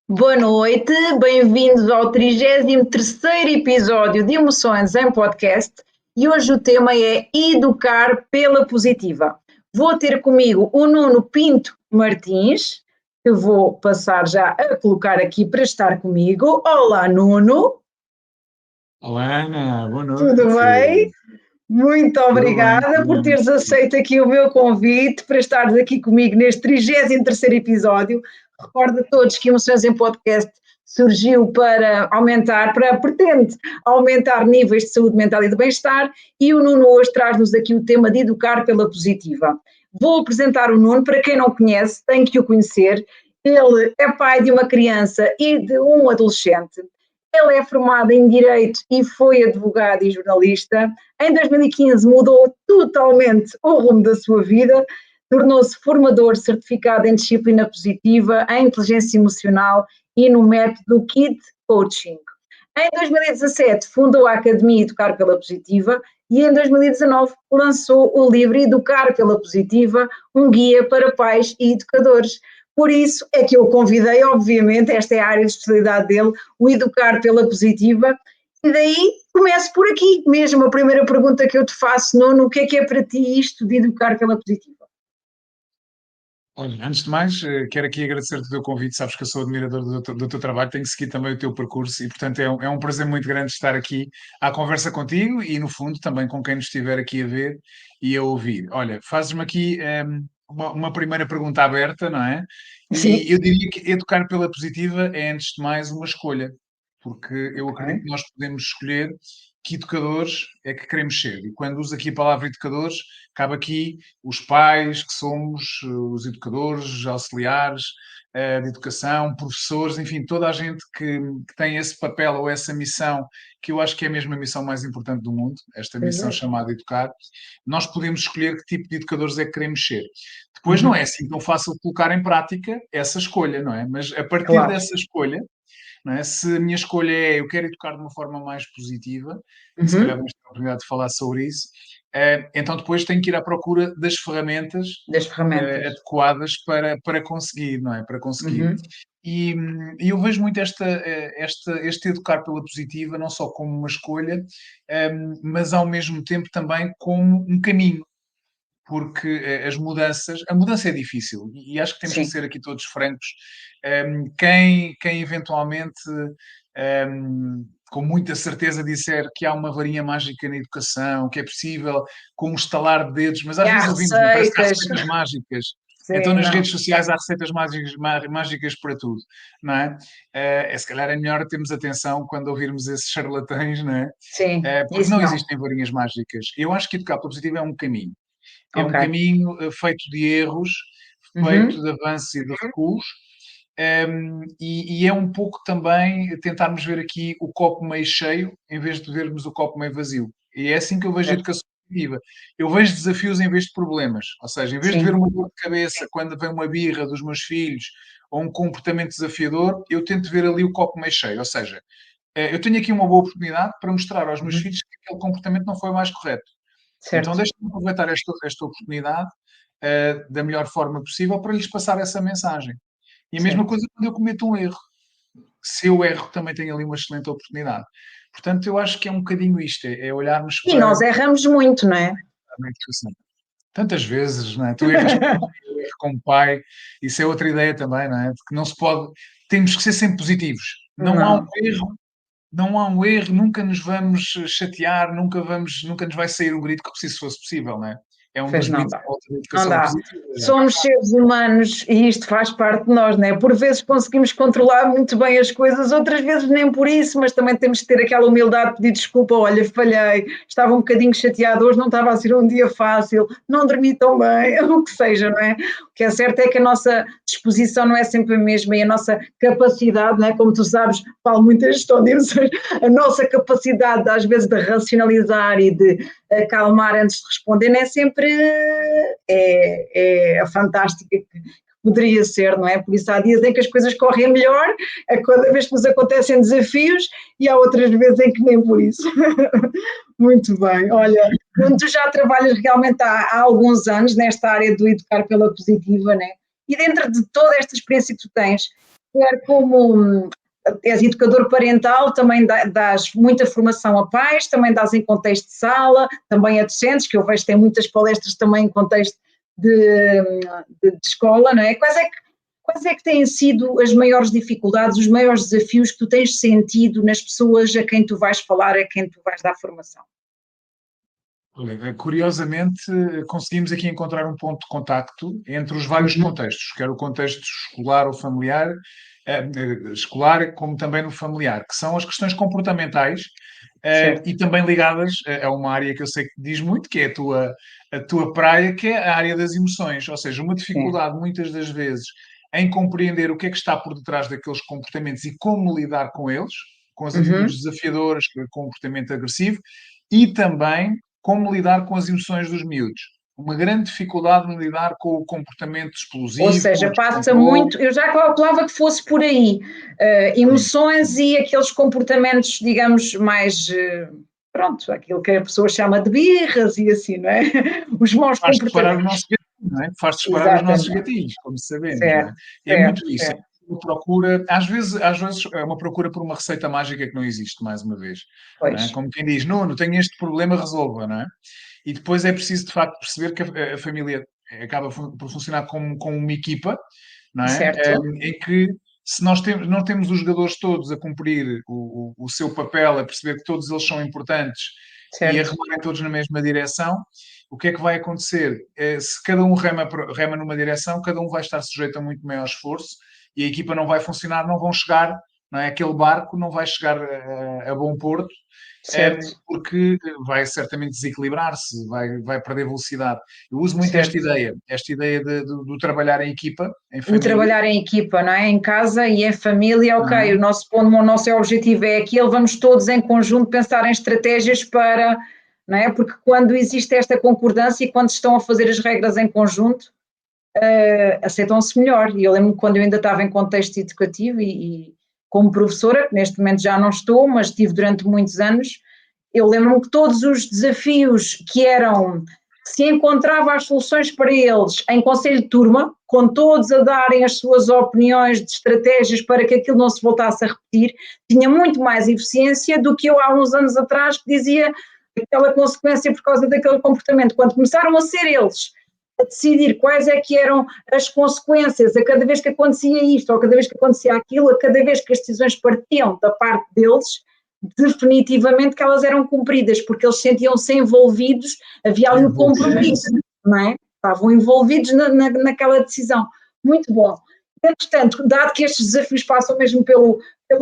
Boa noite, bem-vindos ao 33º episódio de Emoções em Podcast e hoje o tema é Educar pela Positiva. Vou ter comigo o Nuno Pinto Martins, que vou passar já a colocar aqui para estar comigo. Olá, Nuno. Olá, Ana, boa Tudo noite. bem? Muito Tudo bem, obrigada tudo por bem. teres aceito aqui o meu convite para estares aqui comigo neste 33º episódio. Recordo a todos que Emoções em Podcast surgiu pretende aumentar níveis de saúde mental e de bem-estar e o Nuno hoje traz-nos aqui o tema de educar pela positiva. Vou apresentar o Nuno, para quem não conhece, tem que o conhecer. Ele é pai de uma criança e de um adolescente. Ele é formado em Direito e foi advogado e jornalista. Em 2015 mudou totalmente o rumo da sua vida, tornou-se formador certificado em disciplina positiva, em inteligência emocional e no método KID Coaching. Em 2017 fundou a Academia Educar pela Positiva e em 2019 lançou o livro Educar pela Positiva, um guia para pais e educadores. Por isso é que eu o convidei, obviamente, esta é a área de especialidade dele, o Educar pela Positiva, e daí começo por aqui mesmo. A primeira pergunta que eu te faço, Nuno, o que é para ti isto de Educar pela Positiva? Olha, antes de mais, quero aqui agradecer-te o teu convite. Sabes que eu sou admirador do teu trabalho, tenho que seguir também o teu percurso e, portanto, é um prazer muito grande estar aqui à conversa contigo e, no fundo, também com quem nos estiver aqui a ver e a ouvir. Olha, fazes-me aqui uma primeira pergunta aberta, não é? Sim. E eu diria que educar pela positiva é, antes de mais, uma escolha, porque eu acredito Ok. que nós podemos escolher que educadores é que queremos ser. E quando uso aqui a palavra educadores, cabe aqui os pais, que somos os educadores, auxiliares de educação, professores, enfim, toda a gente que tem esse papel ou essa missão, que eu acho que é mesmo a missão mais importante do mundo, esta missão Uhum. chamada educar, nós podemos escolher que tipo de educadores é que queremos ser. Depois não Uhum. é assim tão fácil colocar em prática essa escolha, não é? Mas a partir Claro. dessa escolha, não é? Se a minha escolha é eu quero educar de uma forma mais positiva, e se calhar Uhum. vamos ter a oportunidade de falar sobre isso, então depois tenho que ir à procura das ferramentas Das ferramentas. adequadas para conseguir, não é? Para conseguir. Uhum. E eu vejo muito este educar pela positiva, não só como uma escolha, mas ao mesmo tempo também como um caminho, porque a mudança é difícil e acho que temos que Sim. ser aqui todos francos. Quem eventualmente, com muita certeza, disser que há uma varinha mágica na educação, que é possível com um estalar de dedos, mas E às há vezes ouvimos, não, parece que há receitas. receitas mágicas. Então Sim, nas não. redes sociais há receitas mágicas para tudo, não é? Se calhar é melhor termos atenção quando ouvirmos esses charlatães, não é? Sim, Porque isso não não. existem varinhas mágicas. Eu acho que educar pela positiva é um caminho. É um Ok. caminho feito de erros, feito Uhum. de avanços e de recuos, e é um pouco também tentarmos ver aqui o copo meio cheio em vez de vermos o copo meio vazio. E é assim que eu vejo a Certo. educação positiva. Eu vejo desafios em vez de problemas. Ou seja, em vez de ver Sim. uma dor de cabeça quando vem uma birra dos meus filhos ou um comportamento desafiador, eu tento ver ali o copo meio cheio. Ou seja, eu tenho aqui uma boa oportunidade para mostrar aos meus Uhum. filhos que aquele comportamento não foi o mais correto. Então Certo. deixa-me aproveitar esta oportunidade da melhor forma possível para lhes passar essa mensagem. E a mesma Certo. coisa quando eu cometo um erro. Se eu erro, também tenho ali uma excelente oportunidade. Portanto, eu acho que é um bocadinho isto, é olharmos E nós erramos muito, não é? a educação. Tantas vezes, não é? Tu erras como mãe, eu erro como pai, isso é outra ideia também, não é? Porque não se pode, temos que ser sempre positivos. Não há um Não, erro, não há um erro, nunca nos vamos chatear, nunca nos vai sair um grito que se isso fosse possível, não é? É um pois dos não mitos à dá. volta da Não educação dá. positiva. Somos seres humanos e isto faz parte de nós, não é? Por vezes conseguimos controlar muito bem as coisas, outras vezes nem por isso, mas também temos que ter aquela humildade de pedir desculpa. Olha, falhei, estava um bocadinho chateado, hoje não estava a ser um dia fácil, não dormi tão bem, o que seja, não é? O que é certo é que a nossa disposição não é sempre a mesma e a nossa capacidade, não é? Como tu sabes, falo muito em gestão de emoções, a nossa capacidade às vezes de racionalizar e de acalmar antes de responder nem sempre é a fantástica que poderia ser, não é? Por isso há dias em que as coisas correm melhor, a cada vez que nos acontecem desafios, e há outras vezes em que nem por isso. Muito bem, olha, tu já trabalhas realmente há alguns anos nesta área do educar pela positiva, né? E dentro de toda esta experiência que tu tens, quer como és educador parental, também dás muita formação a pais, também dás em contexto de sala, também a docentes, que eu vejo que têm muitas palestras também em contexto de escola, não é? Quais é que têm sido as maiores dificuldades, os maiores desafios que tu tens sentido nas pessoas a quem tu vais falar, a quem tu vais dar formação? Olha, curiosamente, conseguimos aqui encontrar um ponto de contacto entre os vários contextos, quer o contexto escolar ou familiar, escolar, como também no familiar, que são as questões comportamentais, e também ligadas a uma área que eu sei que diz muito, que é a tua praia, que é a área das emoções. Ou seja, uma dificuldade, muitas das vezes, em compreender o que é que está por detrás daqueles comportamentos e como lidar com eles, com as atitudes desafiadoras, com o comportamento agressivo, e também como lidar com as emoções dos miúdos. Uma grande dificuldade em lidar com o comportamento Ou explosivo, com seja, o passa descontrole. muito, eu já calculava que fosse por aí, emoções e aqueles comportamentos, digamos, mais, pronto, aquilo que a pessoa chama de birras e assim, não é? Os maus Faz disparar o comportamentos. nosso gatilho, não é? Faz disparar os nossos Exatamente. gatilhos, como sabemos, não é? Certo, É muito certo, isso. É certo. uma procura, às vezes é uma procura por uma receita mágica que não existe, mais uma vez. Não é? Pois, Como quem diz, Nuno, tenho este problema, resolva, não é? E depois é preciso, de facto, perceber que a família acaba por funcionar como uma equipa, não é? certo, Em que se nós não temos os jogadores todos a cumprir o seu papel, a perceber que todos eles são importantes e a certo, remarem todos na mesma direção, o que é que vai acontecer? Se cada um rema numa direção, cada um vai estar sujeito a muito maior esforço e a equipa não vai funcionar, não vão chegar, não é? Aquele barco não vai chegar a bom porto, certo, porque vai certamente desequilibrar-se, vai perder velocidade. Eu uso muito certo. esta ideia do trabalhar em equipa, em O família, trabalhar em equipa, não é? Em casa e em família, não ok, é? o nosso objetivo é aquele, vamos todos em conjunto pensar em estratégias para, não é? Porque quando existe esta concordância e quando se estão a fazer as regras em conjunto, aceitam-se melhor. E eu lembro-me quando eu ainda estava em contexto educativo e como professora, que neste momento já não estou, mas estive durante muitos anos, eu lembro-me que todos os desafios que se encontrava as soluções para eles em conselho de turma, com todos a darem as suas opiniões de estratégias para que aquilo não se voltasse a repetir, tinha muito mais eficiência do que eu há uns anos atrás que dizia aquela consequência por causa daquele comportamento. Quando começaram a ser eles a decidir quais é que eram as consequências a cada vez que acontecia isto ou a cada vez que acontecia aquilo, a cada vez que as decisões partiam da parte deles, definitivamente que elas eram cumpridas, porque eles sentiam-se envolvidos, havia ali o compromisso, não é? Estavam envolvidos naquela decisão. Muito bom. Entretanto, dado que estes desafios passam mesmo pelo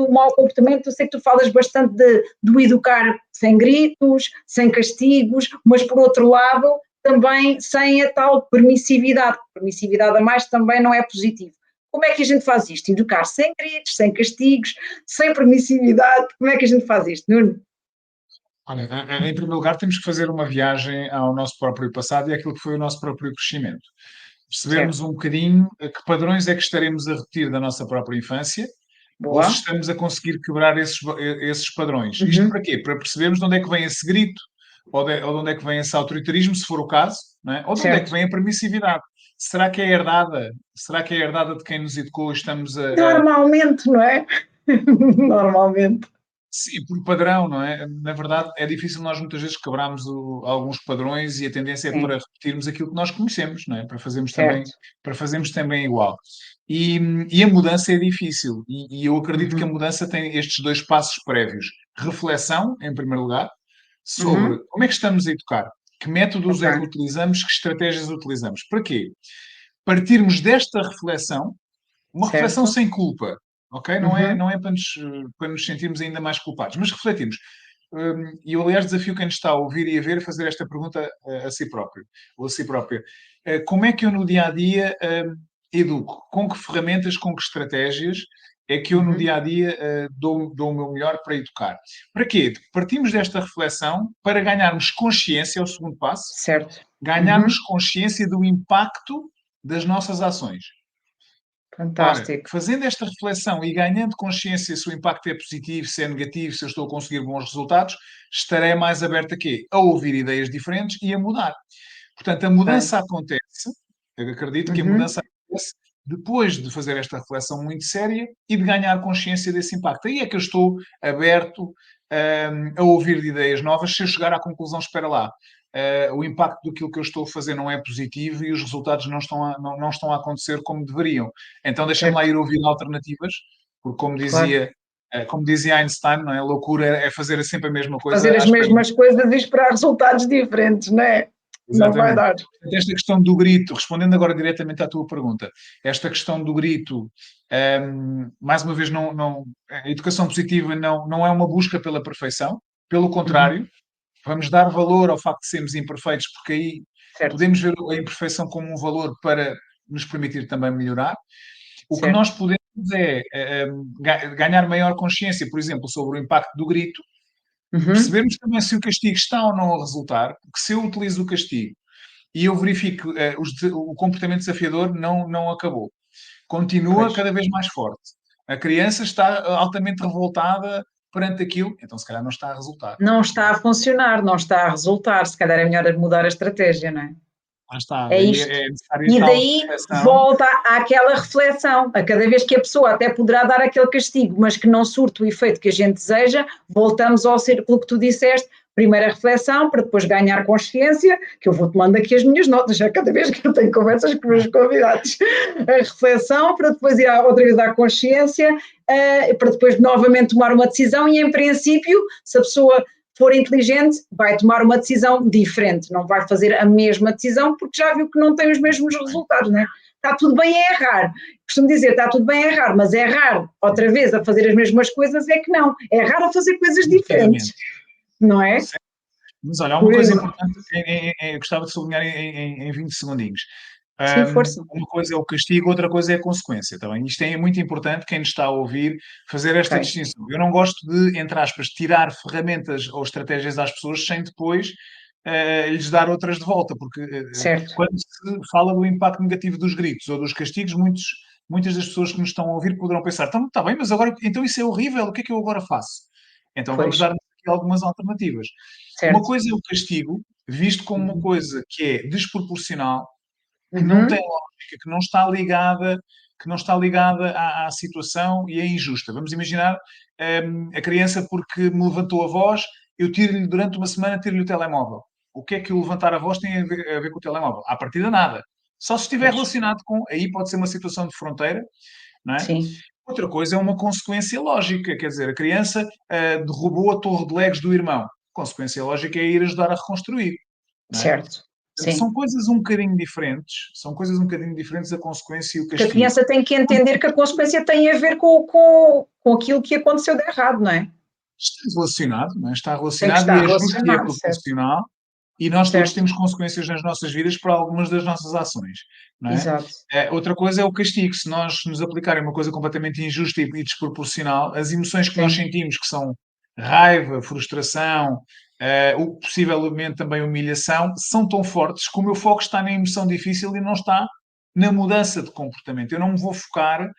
mau comportamento, eu sei que tu falas bastante do educar sem gritos, sem castigos, mas por outro lado, também sem a tal permissividade. Permissividade a mais também não é positivo. Como é que a gente faz isto? Educar sem gritos, sem castigos, sem permissividade. Como é que a gente faz isto, Nuno? Olha, em primeiro lugar, temos que fazer uma viagem ao nosso próprio passado e àquilo que foi o nosso próprio crescimento. Percebermos Certo. um bocadinho que padrões é que estaremos a repetir da nossa própria infância ou se Boa. estamos a conseguir quebrar esses padrões. Isto Uhum. para quê? Para percebermos de onde é que vem esse grito, ou de onde é que vem esse autoritarismo, se for o caso, não é? Ou de onde é que Certo. vem a permissividade. Será que é herdada? Será que é herdada de quem nos educou e estamos Normalmente, não é? Normalmente. sim, por padrão, não é? Na verdade, é difícil nós muitas vezes quebrarmos alguns padrões e a tendência é para Sim, repetirmos aquilo que nós conhecemos, não é? certo. Para fazermos também igual. E, e a mudança é difícil. E eu acredito que a Uhum. mudança tem estes dois passos prévios. Reflexão, em primeiro lugar, sobre Uhum. como é que estamos a educar, que métodos Ok, é que utilizamos, que estratégias utilizamos. Para quê? Partirmos desta reflexão, uma reflexão certo. sem culpa, ok? Uhum. Não é para nos sentirmos ainda mais culpados, mas refletimos. E eu, aliás, desafio quem nos está a ouvir e a ver a fazer esta pergunta a si próprio, ou a si própria. Como é que eu no dia a dia educo? Com que ferramentas, com que estratégias é que eu no Uhum. dia a dia dou o meu melhor para educar? Para quê? Partimos desta reflexão para ganharmos consciência, é o segundo passo, Certo. ganharmos Uhum. consciência do impacto das nossas ações. Ora, Fantástico. fazendo esta reflexão e ganhando consciência se o impacto é positivo, se é negativo, se eu estou a conseguir bons resultados, estarei mais aberto a quê? A ouvir ideias diferentes e a mudar. Portanto, a Ok. mudança acontece, eu acredito que a Uhum. mudança acontece depois de fazer esta reflexão muito séria e de ganhar consciência desse impacto. Aí é que eu estou aberto a ouvir de ideias novas, se eu chegar à conclusão, espera lá, o impacto daquilo que eu estou a fazer não é positivo e os resultados não estão a acontecer como deveriam. Então deixa-me lá certo, ir ouvir alternativas, porque claro. como dizia Einstein, não é? A loucura é fazer sempre a mesma coisa Fazer à as espera. mesmas coisas e esperar resultados diferentes, não é? Não vai Exatamente. dar. Portanto, esta questão do grito, respondendo agora diretamente à tua pergunta, esta questão do grito, mais uma vez, a educação positiva não é uma busca pela perfeição, pelo Uhum, contrário, vamos dar valor ao facto de sermos imperfeitos, porque aí certo, podemos ver a imperfeição como um valor para nos permitir também melhorar. O que certo. nós podemos é ganhar maior consciência, por exemplo, sobre o impacto do grito, Uhum, percebermos também se o castigo está ou não a resultar, porque se eu utilizo o castigo e eu verifico o comportamento desafiador não acabou, continua pois. cada vez mais forte. A criança está altamente revoltada perante aquilo, então se calhar não está a resultar. Não está a funcionar, não está a resultar. Se calhar é melhor mudar a estratégia, não é? Lá está, É daí isto. é necessária E tal daí reflexão. volta àquela reflexão. A cada vez que a pessoa até poderá dar aquele castigo, mas que não surte o efeito que a gente deseja, voltamos ao círculo que tu disseste. Primeiro a reflexão, para depois ganhar consciência, que eu vou tomando aqui as minhas notas, já cada vez que eu tenho conversas com os meus convidados. A reflexão, para depois ir outra vez à consciência, para depois novamente tomar uma decisão e, em princípio, se a pessoa for inteligente, vai tomar uma decisão diferente, não vai fazer a mesma decisão porque já viu que não tem os mesmos resultados, não é? Está tudo bem a errar. Costumo dizer, está tudo bem a errar, mas errar outra vez a fazer as mesmas coisas é que não. É errar a fazer coisas diferentes, Definitivamente. não é? Mas olha, há uma Por coisa exemplo, importante que eu gostava de sublinhar em 20 segundinhos. sim, força. Uma coisa é o castigo, outra coisa é a consequência, tá bem? Isto é muito importante, quem nos está a ouvir, fazer esta Ok, distinção. Eu não gosto de, entre aspas, tirar ferramentas ou estratégias às pessoas sem depois lhes dar outras de volta, porque certo. quando se fala do impacto negativo dos gritos ou dos castigos, muitas das pessoas que nos estão a ouvir poderão pensar, então está bem, mas agora, então isso é horrível, o que é que eu agora faço? Então vamos Pois, dar aqui algumas alternativas. Uma certo. coisa é o castigo, visto como uma Uhum. coisa que é desproporcional, que não tem Uhum. lógica, que não está ligada à situação e é injusta. Vamos imaginar a criança porque me levantou a voz, eu tiro-lhe durante uma semana, tiro-lhe o telemóvel. O que é que o levantar a voz tem a ver com o telemóvel? À partida nada. Só se estiver Pois, relacionado com, aí pode ser uma situação de fronteira, não é? sim, Outra coisa é uma consequência lógica, quer dizer, a criança derrubou a torre de Legos do irmão. Consequência lógica é ir ajudar a reconstruir, não é? certo, Portanto, sim. são coisas um bocadinho diferentes a consequência e o Que a castigo. criança tem que entender que a consequência tem a ver com aquilo que aconteceu de errado, não é? Está relacionado, não é? Está Tem que relacionado e estar é justo e é relacionado, certo? proporcional, e nós todos Certo, temos consequências nas nossas vidas por algumas das nossas ações, não é? exato. Outra coisa é o castigo. Se nós nos aplicarem uma coisa completamente injusta e desproporcional, as emoções que nós Sim, sentimos, que são raiva, frustração, o possivelmente também humilhação, são tão fortes que o meu foco está na emoção difícil e não está na mudança de comportamento. Eu não me vou focar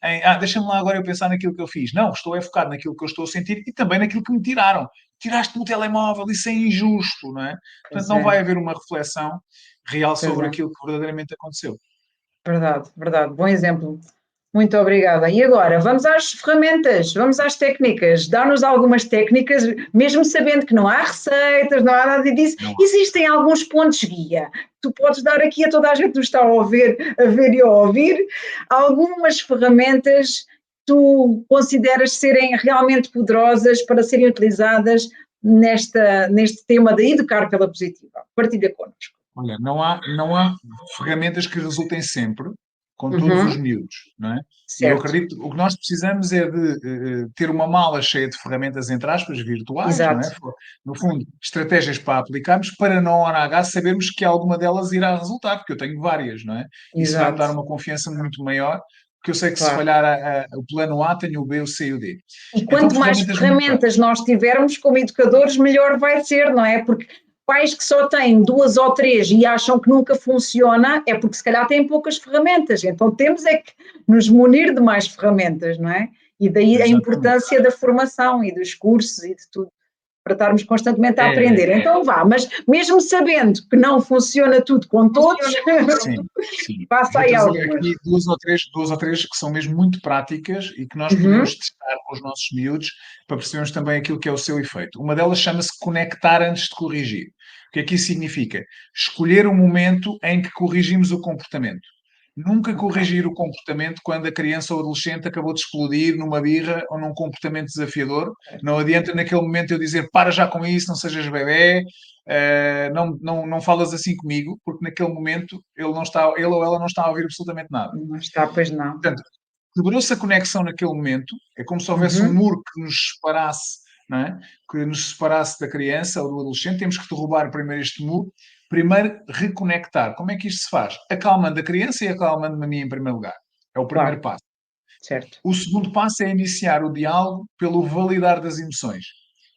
em, deixa-me lá agora eu pensar naquilo que eu fiz. Não, estou focado naquilo que eu estou a sentir e também naquilo que me tiraram. Tiraste-me o telemóvel, isso é injusto, não é? Portanto, pois não é, vai haver uma reflexão real pois sobre é. aquilo que verdadeiramente aconteceu. Verdade, verdade. Bom exemplo. Muito obrigada. E agora, vamos às ferramentas, vamos às técnicas. Dá-nos algumas técnicas, mesmo sabendo que não há receitas, não há nada disso, Não há. existem alguns pontos guia. Tu podes dar aqui a toda a gente que nos está a ver e a ouvir, algumas ferramentas que tu consideras serem realmente poderosas para serem utilizadas neste tema de educar pela positiva. Partilha connosco. Olha, não há ferramentas que resultem sempre com todos os Uhum, miúdos, não é? E eu certo, acredito que o que nós precisamos é de ter uma mala cheia de ferramentas, entre aspas, virtuais, não é? exato, No fundo, estratégias para aplicarmos para na hora H sabermos que alguma delas irá resultar, porque eu tenho várias, não é? Isso vai-me exato, dar uma confiança muito maior, porque eu sei que se claro. falhar o plano A, tenho o B, o C e o D. E Então, quanto mais ferramentas muito ferramentas práticas. nós tivermos como educadores, melhor vai ser, não é? Porque pais que só têm duas ou três e acham que nunca funciona, é porque se calhar têm poucas ferramentas. Então temos é que nos munir de mais ferramentas, não é? E daí a Exatamente. importância da formação e dos cursos e de tudo. para estarmos constantemente a aprender. Então vá, mas mesmo sabendo que não funciona tudo com todos, sim. passa aí algumas. Aqui duas ou três que são mesmo muito práticas e que nós podemos testar com os nossos miúdos para percebermos também aquilo que é o seu efeito. Uma delas chama-se conectar antes de corrigir. O que é que isso significa? Escolher o momento em que corrigimos o comportamento. Nunca corrigir o comportamento quando a criança ou adolescente acabou de explodir numa birra ou num comportamento desafiador. Não adianta naquele momento eu dizer para já com isso, não sejas bebé, não falas assim comigo, porque naquele momento ele ou ela não está a ouvir absolutamente nada. Não está, pois não. Portanto, quebrou-se a conexão naquele momento, é como se houvesse um muro que nos separasse, não é? Que nos separasse da criança ou do adolescente. Temos que derrubar primeiro este muro, primeiro reconectar. Como é que isto se faz? Acalmando a criança e acalmando-me a mim em primeiro lugar. É o primeiro passo. Certo. O segundo passo é iniciar o diálogo pelo validar das emoções.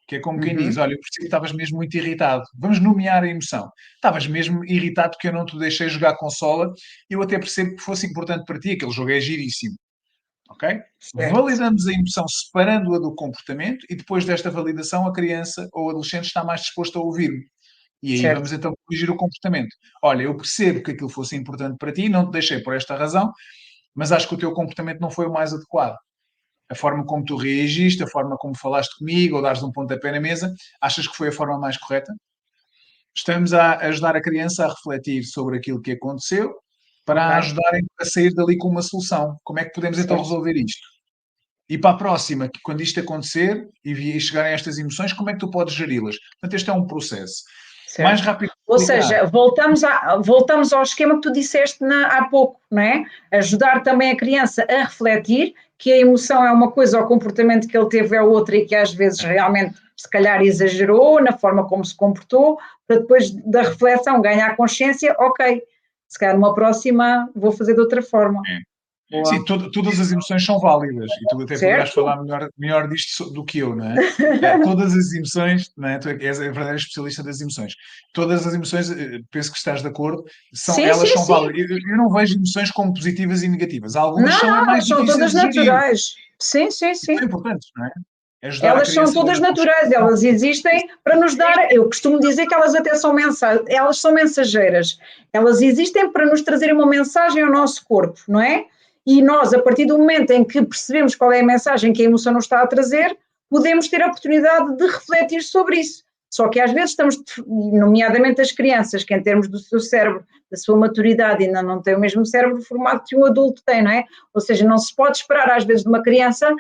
Que é como quem diz, olha, eu percebi que estavas mesmo muito irritado. Vamos nomear a emoção. Estavas mesmo irritado porque eu não te deixei jogar consola. Eu até percebo que fosse importante para ti, aquele jogo é giríssimo. Ok? Certo. Validamos a emoção separando-a do comportamento e depois desta validação a criança ou o adolescente está mais disposto a ouvir-me. E aí vamos então corrigir o comportamento. Olha, eu percebo que aquilo fosse importante para ti, não te deixei por esta razão, mas acho que o teu comportamento não foi o mais adequado. A forma como tu reagiste, a forma como falaste comigo ou dares um pontapé na mesa, achas que foi a forma mais correta? Estamos a ajudar a criança a refletir sobre aquilo que aconteceu para a ajudarem a sair dali com uma solução. Como é que podemos então resolver isto? E para a próxima, que quando isto acontecer e chegarem a estas emoções, como é que tu podes geri-las? Portanto, este é um processo. Certo. Mais rápido. Ou seja, voltamos ao esquema que tu disseste há pouco, não é? Ajudar também a criança a refletir que a emoção é uma coisa, o comportamento que ele teve é outra e que às vezes realmente se calhar exagerou na forma como se comportou, para depois da reflexão ganhar consciência, ok, se calhar numa próxima vou fazer de outra forma. Sim, todas as emoções são válidas e tu até poderás falar melhor disto do que eu, não é? Todas as emoções, não é? Tu és a verdadeira especialista das emoções. Todas as emoções, penso que estás de acordo, elas são válidas. Eu não vejo emoções como positivas e negativas. Algumas são mais são todas naturais. Sim. São importantes, não é? Elas são todas naturais, elas existem para nos dar, eu costumo dizer que elas até são elas são mensageiras, elas existem para nos trazerem uma mensagem ao nosso corpo, não é? E nós, a partir do momento em que percebemos qual é a mensagem que a emoção nos está a trazer, podemos ter a oportunidade de refletir sobre isso. Só que às vezes estamos, nomeadamente as crianças, que em termos do seu cérebro, da sua maturidade, ainda não têm o mesmo cérebro formado que um adulto tem, não é? Ou seja, não se pode esperar às vezes de uma criança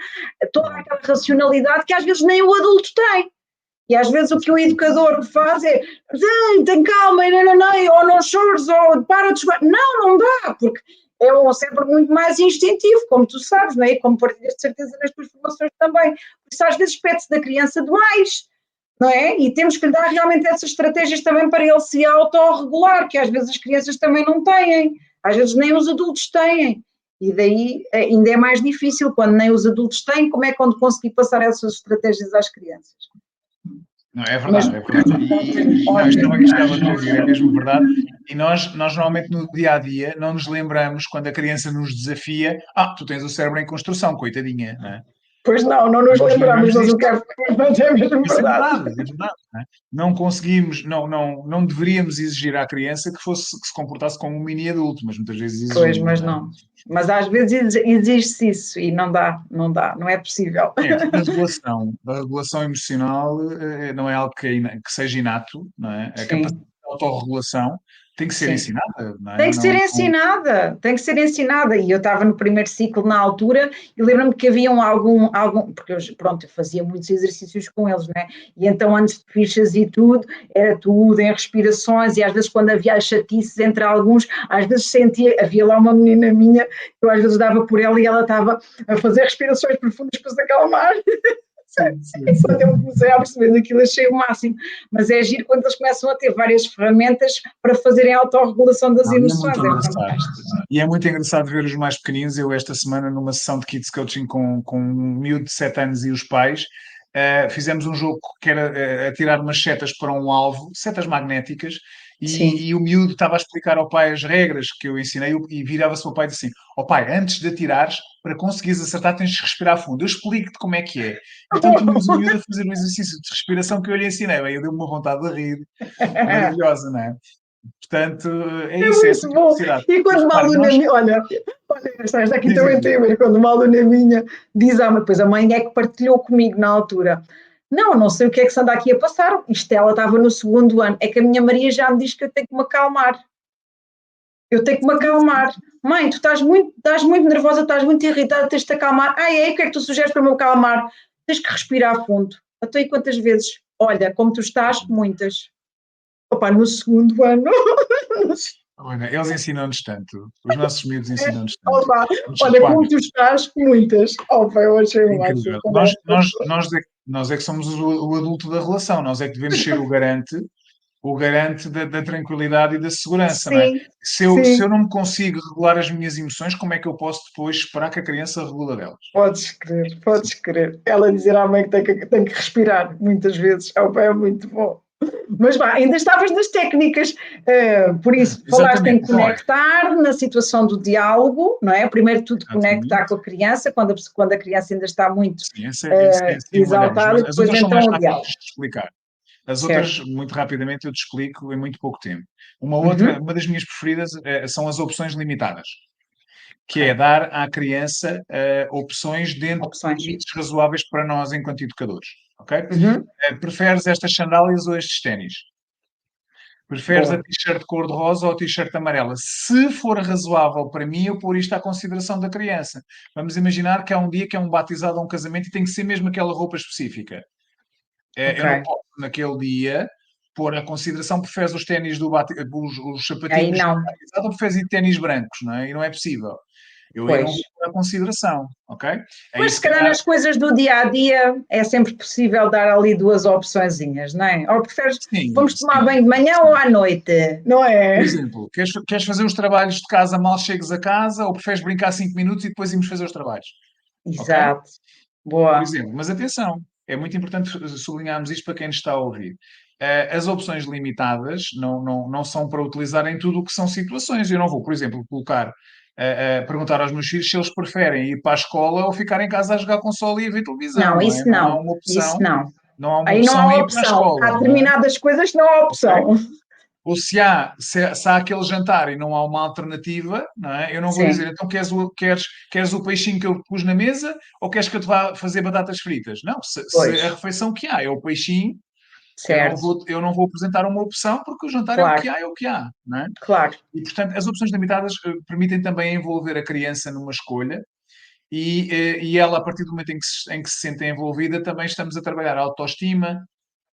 toda aquela racionalidade que às vezes nem o adulto tem. E às vezes o que o educador faz é tem calma, ou não chores, ou para de jogar. Não dá, porque é um cérebro muito mais instintivo, como tu sabes, não é? E como partilhas de certeza nas tuas formações também. Por isso às vezes pede-se da criança demais, não é? E temos que lhe dar realmente essas estratégias também para ele se autorregular, que às vezes as crianças também não têm, às vezes nem os adultos têm. E daí ainda é mais difícil, quando nem os adultos têm, como é quando conseguir passar essas estratégias às crianças? Não, é verdade, é verdade. Isto estava a ouvir, é mesmo verdade. E nós normalmente no dia-a-dia não nos lembramos quando a criança nos desafia, tu tens o cérebro em construção, coitadinha, não é? Pois não nos lembramos, mas o que é mesmo verdade. É verdade. Não conseguimos, não deveríamos exigir à criança que se comportasse como um mini adulto, mas muitas vezes exigimos. Pois, mas não. Mas às vezes exige-se isso e não dá, não é possível. Da regulação emocional não é algo que seja inato, não é? A capacidade de autorregulação tem que ser ensinada, não é? Tem que ser ensinada. E eu estava no primeiro ciclo na altura e lembro-me que havia porque eu fazia muitos exercícios com eles, né? E então antes de fichas e tudo, era tudo em respirações e às vezes quando havia chatices entre alguns, às vezes havia lá uma menina minha, que eu às vezes dava por ela e ela estava a fazer respirações profundas para se acalmar. Quando eu comecei a perceber daquilo, achei o máximo. Mas é giro quando eles começam a ter várias ferramentas para fazerem a autorregulação das emoções. E é muito engraçado ver os mais pequeninos. Eu, esta semana, numa sessão de Kids Coaching com um miúdo de 7 anos e os pais, fizemos um jogo que era atirar umas setas para um alvo, setas magnéticas, e o miúdo estava a explicar ao pai as regras que eu ensinei e virava-se ao pai e disse assim: ó pai, antes de atirares, para conseguires acertar, tens de respirar fundo. Eu explico-te como é que é. Então tínhamos um miúdo a fazer um exercício de respiração que eu lhe ensinei. Bem, eu dei-me uma vontade de rir, maravilhosa, não é? Portanto, é É isso, é essa muito bom. capacidade. E Porque, quando uma repara, aluna nós... minha, olha, esta aqui também Diz. tem a ver, quando uma aluna minha diz à mãe, depois a mãe é que partilhou comigo na altura. Não sei o que é que se anda aqui a passar. Isto ela estava no segundo ano. É que a minha Maria já me diz que eu tenho que me acalmar. Eu tenho que me acalmar. Mãe, tu estás muito nervosa, estás muito irritada, tens de te acalmar. O que é que tu sugeres para me acalmar? Tens que respirar fundo. Até aí quantas vezes? Olha, como tu estás, muitas. Opa, no segundo ano. Olha, eles ensinam-nos tanto. Os nossos miúdos ensinam-nos tanto. Opa, Mas, olha, repara, como tu estás, muitas. Opa, eu achei o máximo. incrível. Nós é que somos o adulto da relação. Nós é que devemos ser o garante da tranquilidade e da segurança, não é? Sim, Se eu sim, não me consigo regular as minhas emoções, como é que eu posso depois esperar que a criança regula delas? podes crer, podes crer. Ela dizer à mãe que tem que respirar muitas vezes. Opa, é muito bom. Mas vá, ainda estavas nas técnicas, por isso falaste em Exatamente. Então, olha, conectar na situação do diálogo, não é? Primeiro tudo conectar exatamente. com a criança, quando a criança ainda está muito Sim, essa é assim uma delas. exaltada, Mas e as depois outras são mais então o rápidas diálogo. de explicar. As outras, Certo. muito rapidamente, eu te explico em muito pouco tempo. Uma das minhas preferidas são as opções limitadas, que é Ok. dar à criança opções dentro de Opções. limites razoáveis para nós enquanto educadores. Ok? Uhum. Preferes estas sandálias ou estes ténis? Preferes a Boa. t-shirt cor-de-rosa ou a t-shirt amarela? Se for razoável para mim, eu pôr isto à consideração da criança. Vamos imaginar que há um dia que é um batizado ou um casamento e tem que ser mesmo aquela roupa específica. Ok. Eu não posso, naquele dia, pôr a consideração, preferes os ténis os Aí sapatinhos do não. batizado ou preferes ténis brancos, não é? E não é possível. Eu aí não Pois. vou pôr a consideração, ok? Aí Mas se se calhar calhar, nas coisas do dia a dia é sempre possível dar ali duas opçõezinhas, não é? Ou preferes, sim, vamos tomar sim, banho de manhã ou sim. à noite? Não Por é? exemplo, queres fazer os trabalhos de casa mal chegues a casa ou preferes brincar 5 minutos e depois irmos fazer os trabalhos, ok? Exato. Por Boa. exemplo, mas atenção, é muito importante sublinharmos isto para quem nos está a ouvir. As opções limitadas não são para utilizar em tudo o que são situações. Eu não vou, por exemplo, perguntar aos meus filhos se eles preferem ir para a escola ou ficar em casa a jogar console e a ver televisão, Não, não é? isso Não há não. uma Isso opção, não. não há uma Aí não opção em há ir para a opção. Há escola, não é? determinadas coisas que não há Ok? opção. Ou se há aquele jantar e não há uma alternativa, não é? Eu não vou dizer, Sim, então queres o peixinho que eu pus na mesa ou queres que eu te vá fazer batatas fritas? Não, se a pois. refeição que há é o peixinho, eu não Certo. vou, eu não vou apresentar uma opção porque o jantar Claro, é o que há, não é? claro. E, portanto, as opções limitadas permitem também envolver a criança numa escolha e ela, a partir do momento em que se sente envolvida, também estamos a trabalhar a autoestima,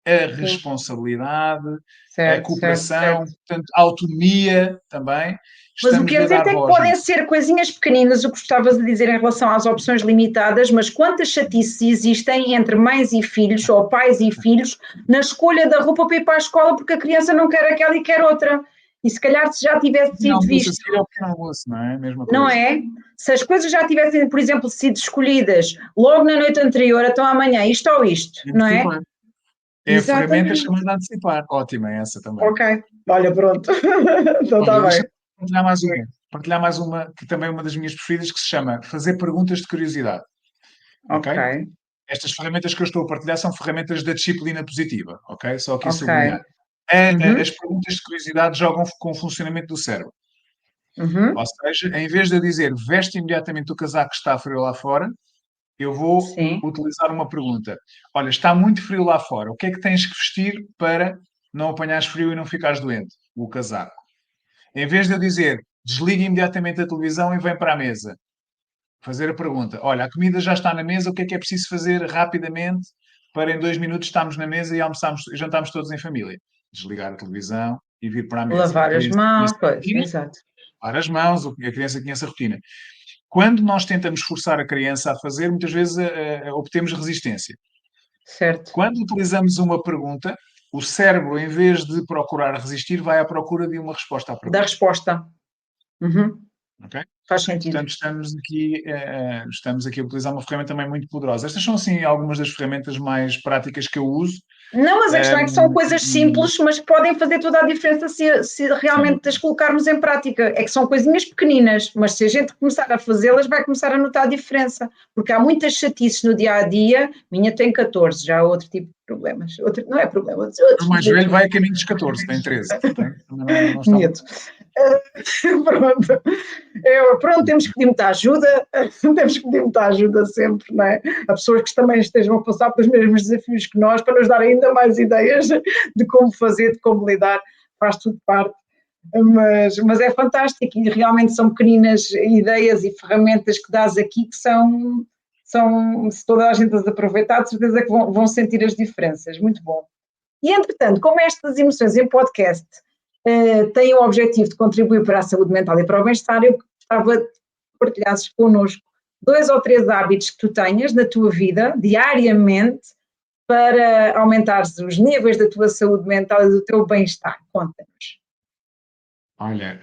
a Sim. responsabilidade, a Certo, certo, cooperação, certo. portanto, a autonomia também. Mas o que Estamos-lhe é a dar certo é que voz podem nisso. ser coisinhas pequeninas, o que estavas a dizer em relação às opções limitadas, mas quantas chatices existem entre mães e filhos, ou pais e filhos, na escolha da roupa para ir para a escola porque a criança não quer aquela e quer outra. E se calhar se já tivesse Pequeno sido almoço a visto, seguir é o pequeno almoço, não é? A mesma não coisa. é? Se as coisas já tivessem, por exemplo, sido escolhidas logo na noite anterior, então amanhã, isto ou isto, não é? Antecipar. É a ferramenta Exatamente. chamada antecipar. Ótima essa também. Ok. Olha, pronto. Então está Olha, bem. deixa-me partilhar mais uma. Partilhar mais uma, que também é uma das minhas preferidas, que se chama Fazer Perguntas de Curiosidade. Ok, Ok? Estas ferramentas que eu estou a partilhar são ferramentas da disciplina positiva. Ok? Só aqui ok. sublinhar. As Uhum, perguntas de curiosidade jogam com o funcionamento do cérebro. Ou uhum, seja, em vez de eu dizer veste imediatamente o casaco que está frio lá fora, eu vou sim. utilizar uma pergunta. Olha, está muito frio lá fora, o que é que tens que vestir para não apanhares frio e não ficares doente? O casaco. Em vez de eu dizer desliga imediatamente a televisão e vem para a mesa, fazer a pergunta: olha, a comida já está na mesa, o que é preciso fazer rapidamente para em 2 minutos estarmos na mesa e almoçarmos e jantarmos todos em família? Desligar a televisão e vir para a mesa. A Lavar as criança conhece mãos, a pois, rotina, exato. lavar as mãos, a criança conhece a rotina. Quando nós tentamos forçar a criança a fazer, muitas vezes obtemos resistência. Certo. Quando utilizamos uma pergunta, o cérebro, em vez de procurar resistir, vai à procura de uma resposta à Da pergunta. resposta. Uhum. Ok? Faz sentido. Portanto, estamos aqui a utilizar uma ferramenta também muito poderosa. Estas são, assim, algumas das ferramentas mais práticas que eu uso. Não, mas a questão é que são coisas simples, mas que podem fazer toda a diferença se realmente as colocarmos em prática. É que são coisinhas pequeninas, mas se a gente começar a fazê-las, vai começar a notar a diferença. Porque há muitas chatices no dia a dia. Minha tem 14, já há outro tipo de problemas. Não é problema, O mais velho vai a caminho dos 14, tem 13. Não está Medo. Pronto. Pronto, temos que pedir muita ajuda, temos que pedir muita ajuda sempre, não é? A pessoas que também estejam a passar pelos mesmos desafios que nós, para nos dar ainda mais ideias de como fazer, de como lidar, faz tudo parte. Mas é fantástico e realmente são pequeninas ideias e ferramentas que dás aqui que são se toda a gente as aproveitar, de certeza que vão sentir as diferenças. Muito bom. E, entretanto, como estas emoções em podcast têm o objetivo de contribuir para a saúde mental e para o bem-estar, eu gostava de partilhasses connosco 2 ou 3 hábitos que tu tenhas na tua vida, diariamente, para aumentares os níveis da tua saúde mental e do teu bem-estar. Conta-nos. Olha,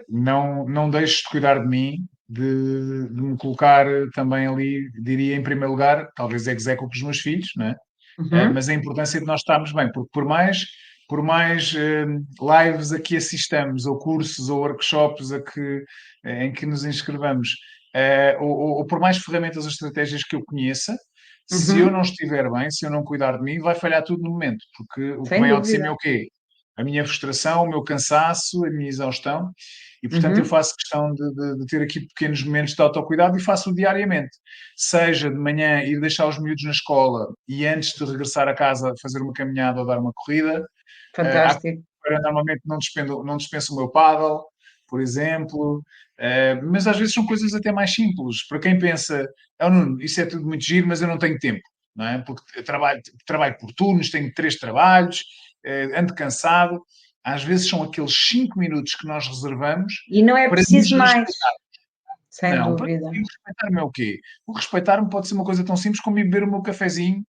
não deixes de cuidar de mim, de me colocar também ali, diria, em primeiro lugar, talvez execo com os meus filhos, não é? Mas a importância de nós estarmos bem, porque por mais lives a que assistamos, ou cursos, ou workshops em que nos inscrevamos, ou por mais ferramentas ou estratégias que eu conheça, se eu não estiver bem, se eu não cuidar de mim, vai falhar tudo no momento, porque o que Sem vem ao de cima é dúvida. o quê? A minha frustração, o meu cansaço, a minha exaustão, e portanto eu faço questão de ter aqui pequenos momentos de autocuidado e faço-o diariamente. Seja de manhã ir deixar os miúdos na escola e antes de regressar a casa fazer uma caminhada ou dar uma corrida. Fantástico. Normalmente não dispenso o meu paddle, por exemplo, mas às vezes são coisas até mais simples. Para quem pensa, Nuno, isso é tudo muito giro, mas eu não tenho tempo, não é? Porque eu trabalho por turnos, tenho 3 trabalhos, ando cansado. Às vezes são aqueles 5 minutos que nós reservamos E não é para nos preciso mais, respeitar. sem Não, para dúvida. respeitar-me é o quê? O respeitar-me pode ser uma coisa tão simples como ir beber o meu cafezinho,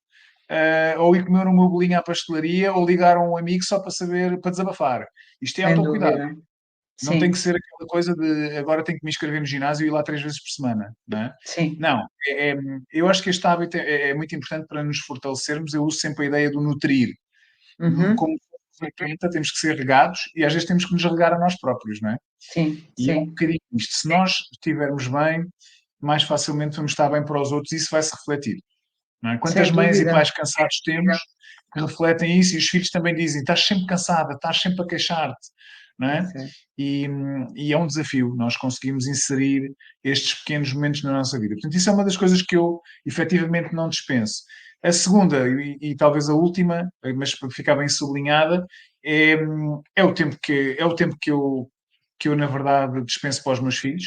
ou ir comer o meu bolinho à pastelaria, ou ligar a um amigo só para saber, para desabafar. Isto é Sem autocuidado. dúvida. Não tem Sim, que ser aquela coisa de agora tenho que me inscrever no ginásio e ir lá 3 vezes por semana, não é? sim. Não, eu acho que este hábito é muito importante para nos fortalecermos. Eu uso sempre a ideia do nutrir. Como planta, temos que ser regados e às vezes temos que nos regar a nós próprios, não é? Sim, E é um sim. bocadinho isto. Se nós estivermos bem, mais facilmente vamos estar bem para os outros e isso vai se refletir. Não é? Quantas Sem mães e dúvida. pais cansados temos que refletem isso e os filhos também dizem: estás sempre cansada, estás sempre a queixar-te, não é? Pois é. E é um desafio nós conseguimos inserir estes pequenos momentos na nossa vida. Portanto, isso é uma das coisas que eu efetivamente não dispenso. A segunda, e talvez a última, mas para ficar bem sublinhada, é o tempo que eu, na verdade, dispenso para os meus filhos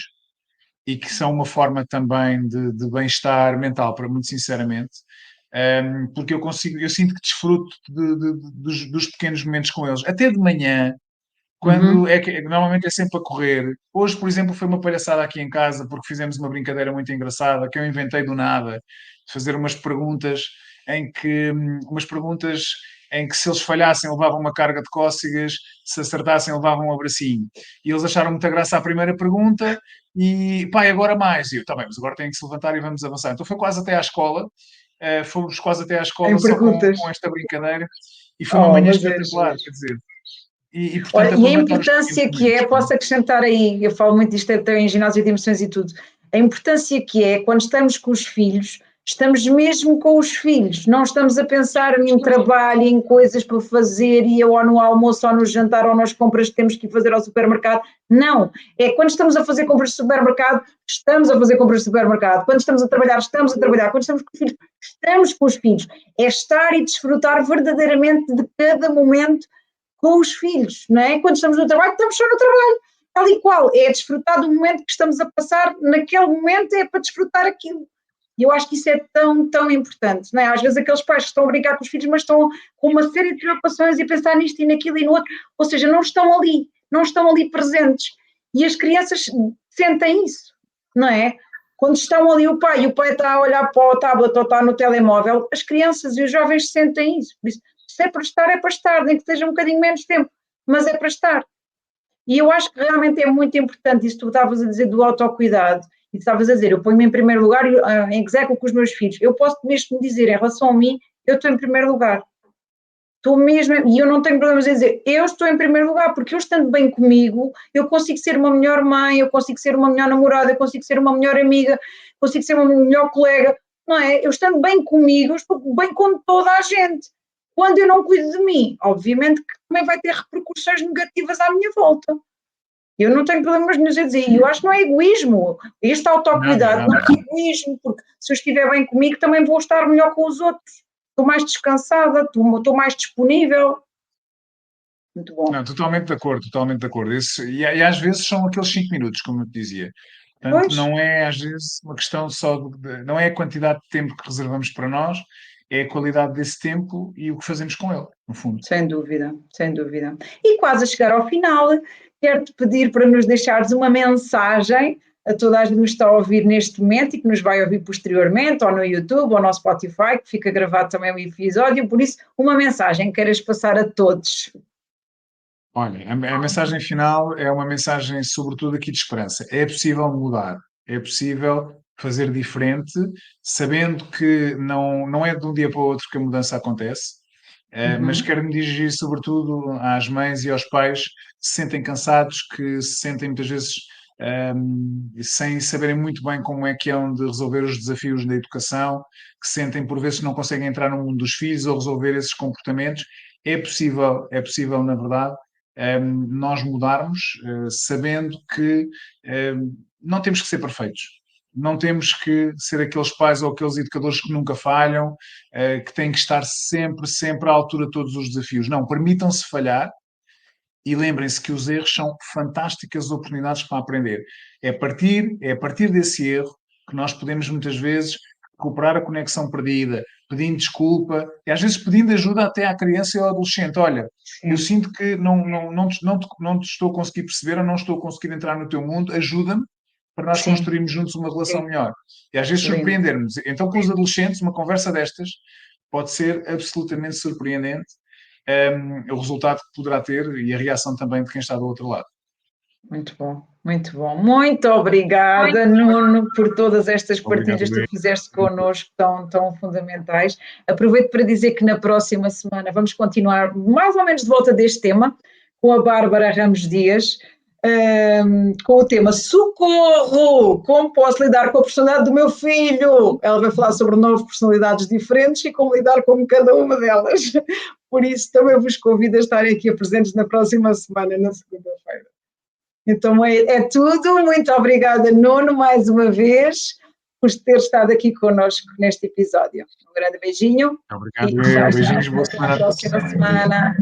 e que são uma forma também de bem-estar mental, para muito sinceramente, porque eu sinto que desfruto dos pequenos momentos com eles, até de manhã, quando normalmente é sempre a correr. Hoje, por exemplo, foi uma palhaçada aqui em casa porque fizemos uma brincadeira muito engraçada que eu inventei do nada, de fazer umas perguntas em que se eles falhassem levavam uma carga de cócegas, se acertassem levavam um abracinho. E eles acharam muita graça à primeira pergunta e, pai, agora mais. E eu, tá bem, mas agora têm que se levantar e vamos avançar. Então foi quase até à escola, fomos quase até à escola Em só perguntas. com esta brincadeira e foi uma Oh, manhã mas é espetacular, giro. quer dizer. E, Olha, portanto, e a aproveitar os pequenos importância que momentos. é, posso acrescentar aí, eu falo muito disto até em ginásio de emoções e tudo, a importância que é quando estamos com os filhos, estamos mesmo com os filhos, não estamos a pensar em trabalho, em coisas para fazer, e ou no almoço, ou no jantar, ou nas compras que temos que ir fazer ao supermercado, não, é quando estamos a fazer compras de supermercado, estamos a fazer compras de supermercado, quando estamos a trabalhar, estamos a trabalhar, quando estamos com os filhos, estamos com os filhos, é estar e desfrutar verdadeiramente de cada momento com os filhos, não é? Quando estamos no trabalho, estamos só no trabalho, tal e qual, é desfrutar do momento que estamos a passar, naquele momento é para desfrutar aquilo. E eu acho que isso é tão, tão importante, não é? Às vezes aqueles pais que estão a brincar com os filhos, mas estão com uma série de preocupações e a pensar nisto e naquilo e no outro, ou seja, não estão ali presentes. E as crianças sentem isso, não é? Quando estão ali o pai está a olhar para o tablet ou está no telemóvel, as crianças e os jovens sentem isso. Por isso, se é para estar, nem que esteja um bocadinho menos tempo, mas é para estar. E eu acho que realmente é muito importante isso que tu estavas a dizer do autocuidado. E tu estavas a dizer, eu ponho-me em primeiro lugar, em execo com os meus filhos. Eu posso mesmo dizer, em relação a mim, eu estou em primeiro lugar. Estou mesmo, e eu não tenho problemas em dizer, eu estou em primeiro lugar, porque eu estando bem comigo, eu consigo ser uma melhor mãe, eu consigo ser uma melhor namorada, eu consigo ser uma melhor amiga, consigo ser uma melhor colega, não é? Eu estando bem comigo, eu estou bem com toda a gente. Quando eu não cuido de mim, obviamente que também vai ter repercussões negativas à minha volta. Eu não tenho problemas nenhum em dizer, e eu acho que não é egoísmo, este autocuidado não é egoísmo, porque se eu estiver bem comigo também vou estar melhor com os outros. Estou mais descansada, estou mais disponível. Muito bom. Não, totalmente de acordo, totalmente de acordo. E às vezes são aqueles 5 minutos, como eu te dizia. Portanto, Pois, não é às vezes uma questão só não é a quantidade de tempo que reservamos para nós, é a qualidade desse tempo e o que fazemos com ele, no fundo. sem dúvida, sem dúvida. E quase a chegar ao final, quero-te pedir para nos deixares uma mensagem a toda a gente que nos está a ouvir neste momento e que nos vai ouvir posteriormente, ou no YouTube, ou no Spotify, que fica gravado também o episódio, por isso, uma mensagem que queiras passar a todos. Olha, a mensagem final é uma mensagem, sobretudo aqui de esperança. É possível mudar, é possível fazer diferente, sabendo que não é de um dia para o outro que a mudança acontece, mas quero-me dirigir sobretudo às mães e aos pais que se sentem cansados, que se sentem muitas vezes sem saberem muito bem como é que hão de resolver os desafios da educação, que sentem por vezes que não conseguem entrar no mundo dos filhos ou resolver esses comportamentos. É possível, na verdade, nós mudarmos, sabendo que não temos que ser perfeitos. Não temos que ser aqueles pais ou aqueles educadores que nunca falham, que têm que estar sempre à altura de todos os desafios. Não, permitam-se falhar e lembrem-se que os erros são fantásticas oportunidades para aprender. É a partir desse erro que nós podemos muitas vezes recuperar a conexão perdida, pedindo desculpa e às vezes pedindo ajuda até à criança e ao adolescente. Olha, eu sinto que não te estou a conseguir perceber ou não estou a conseguir entrar no teu mundo, ajuda-me para nós construirmos juntos uma relação melhor. E às vezes surpreendermos. Então, com os adolescentes, uma conversa destas pode ser absolutamente surpreendente, o resultado que poderá ter e a reação também de quem está do outro lado. Muito bom, muito bom. Muito obrigada, Nuno, por todas estas partilhas que tu fizeste connosco, tão fundamentais. Aproveito para dizer que na próxima semana vamos continuar mais ou menos de volta deste tema, com a Bárbara Ramos Dias, com o tema Socorro! Como posso lidar com a personalidade do meu filho? Ela vai falar sobre 9 personalidades diferentes e como lidar com cada uma delas. Por isso, também vos convido a estarem aqui presentes na próxima semana, na segunda-feira. Então é tudo. Muito obrigada, Nuno, mais uma vez, por ter estado aqui connosco neste episódio. Um grande beijinho. Obrigado, beijinhos, boa semana. Até a próxima semana.